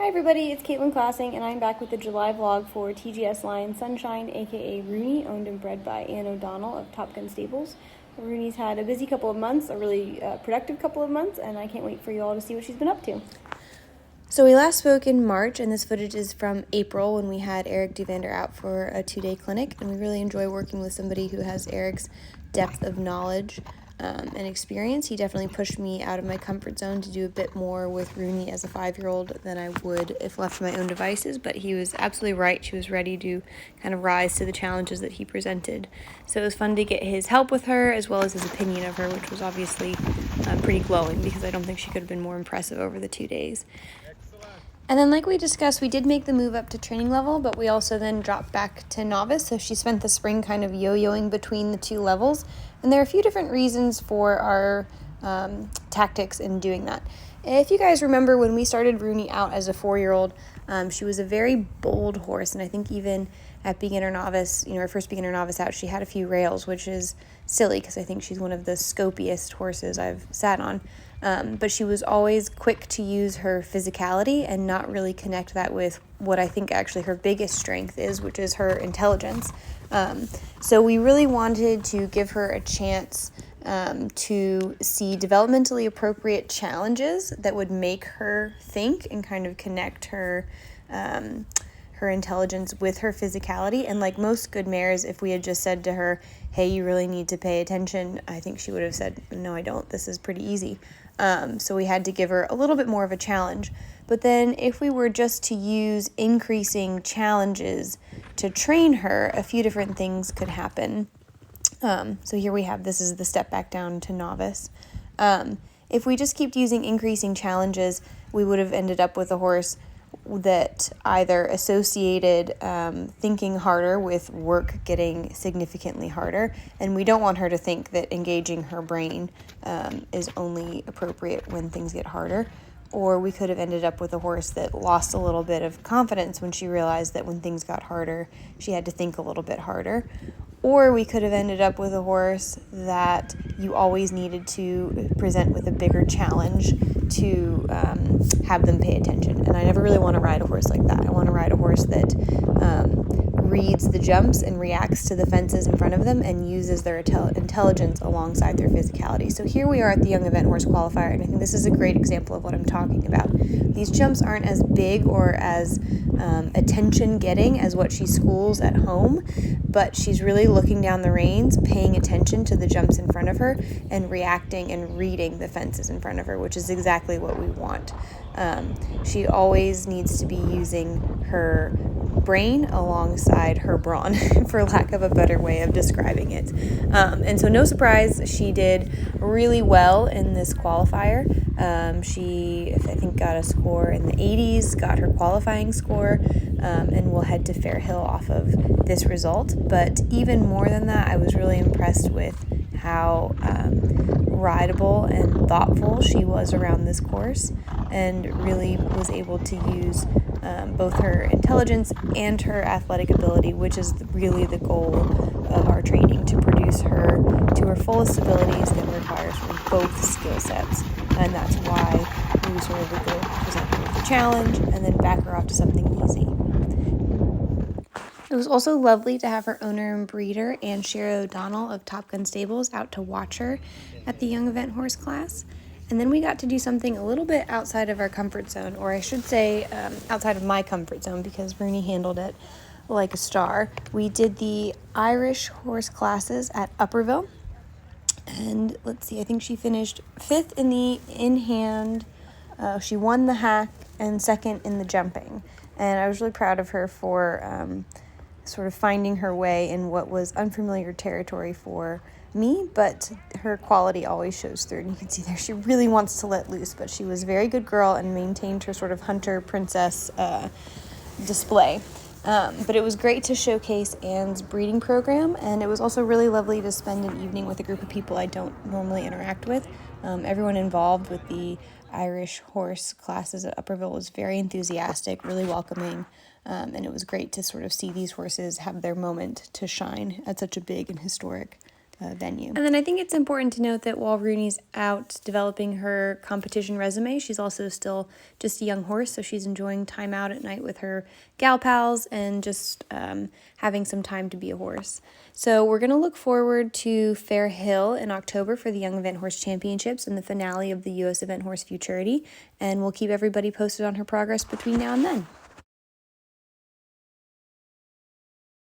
Hi everybody, it's Caitlin Classing, and I'm back with the July vlog for TGS Lion Sunshine, aka Rooney, owned and bred by Ann O'Donnell of Top Gun Stables. Rooney's had a busy couple of months, a really productive couple of months, and I can't wait for you all to see what she's been up to. So we last spoke in March, and this footage is from April when we had Eric Duvander out for a 2-day clinic, and we really enjoy working with somebody who has Eric's depth of knowledge and experience. He definitely pushed me out of my comfort zone to do a bit more with Rooney as a 5-year-old than I would if left to my own devices, but he was absolutely right. She was ready to kind of rise to the challenges that he presented. So it was fun to get his help with her as well as his opinion of her, which was obviously pretty glowing because I don't think she could have been more impressive over the 2 days. And then like we discussed, we did make the move up to training level, but we also then dropped back to novice. So she spent the spring kind of yo-yoing between the 2 levels. And there are a few different reasons for our tactics in doing that. If you guys remember when we started Rooney out as a 4-year-old, she was a very bold horse. And I think even at beginner novice, her first beginner novice out, she had a few rails, which is silly because I think she's one of the scopiest horses I've sat on. But she was always quick to use her physicality and not really connect that with what I think actually her biggest strength is, which is her intelligence. So we really wanted to give her a chance to see developmentally appropriate challenges that would make her think and kind of connect her intelligence with her physicality. And like most good mares, if we had just said to her, hey, you really need to pay attention, I think she would have said, no, I don't. This is pretty easy. So we had to give her a little bit more of a challenge. But then if we were just to use increasing challenges to train her, a few different things could happen. So here we have, this is the step back down to novice. If we just kept using increasing challenges, we would have ended up with a horse that either associated thinking harder with work getting significantly harder, and we don't want her to think that engaging her brain is only appropriate when things get harder. Or we could have ended up with a horse that lost a little bit of confidence when she realized that when things got harder, she had to think a little bit harder. Or we could have ended up with a horse that you always needed to present with a bigger challenge to have them pay attention. And I never really want to ride a horse like that. I want to ride a horse that reads the jumps and reacts to the fences in front of them and uses their intelligence alongside their physicality. So here we are at the Young Event Horse Qualifier, and I think this is a great example of what I'm talking about. These jumps aren't as big or as attention-getting as what she schools at home, but she's really looking down the reins, paying attention to the jumps in front of her, and reacting and reading the fences in front of her, which is exactly what we want. She always needs to be using her brain alongside her brawn, for lack of a better way of describing it. And so no surprise, she did really well in this qualifier. She, I think, got a score in the 80s, got her qualifying score, and will head to Fair Hill off of this result. But even more than that, I was really impressed with how rideable and thoughtful she was around this course, and really was able to use both her intelligence and her athletic ability, which is really the goal of our training, to produce her to her fullest abilities that requires from both skill sets. And that's why we sort of would go present her with the challenge and then back her off to something easy. It was also lovely to have her owner and breeder, Ann O'Donnell of Top Gun Stables, out to watch her at the Young Event Horse class. And then we got to do something a little bit outside of our comfort zone, or I should say outside of my comfort zone, because Rooney handled it like a star. We did the Irish horse classes at Upperville. And let's see, I think she finished 5th in the in-hand. She won the hack and 2nd in the jumping. And I was really proud of her for sort of finding her way in what was unfamiliar territory for me, but her quality always shows through. And you can see there she really wants to let loose, but she was a very good girl and maintained her sort of hunter princess display. But it was great to showcase Anne's breeding program, and it was also really lovely to spend an evening with a group of people I don't normally interact with. Everyone involved with the Irish horse classes at Upperville was very enthusiastic, really welcoming, and it was great to sort of see these horses have their moment to shine at such a big and historic venue. And then I think it's important to note that while Rooney's out developing her competition resume, she's also still just a young horse, so she's enjoying time out at night with her gal pals and just having some time to be a horse. So we're going to look forward to Fair Hill in October for the Young Event Horse Championships and the finale of the U.S. Event Horse Futurity, and we'll keep everybody posted on her progress between now and then.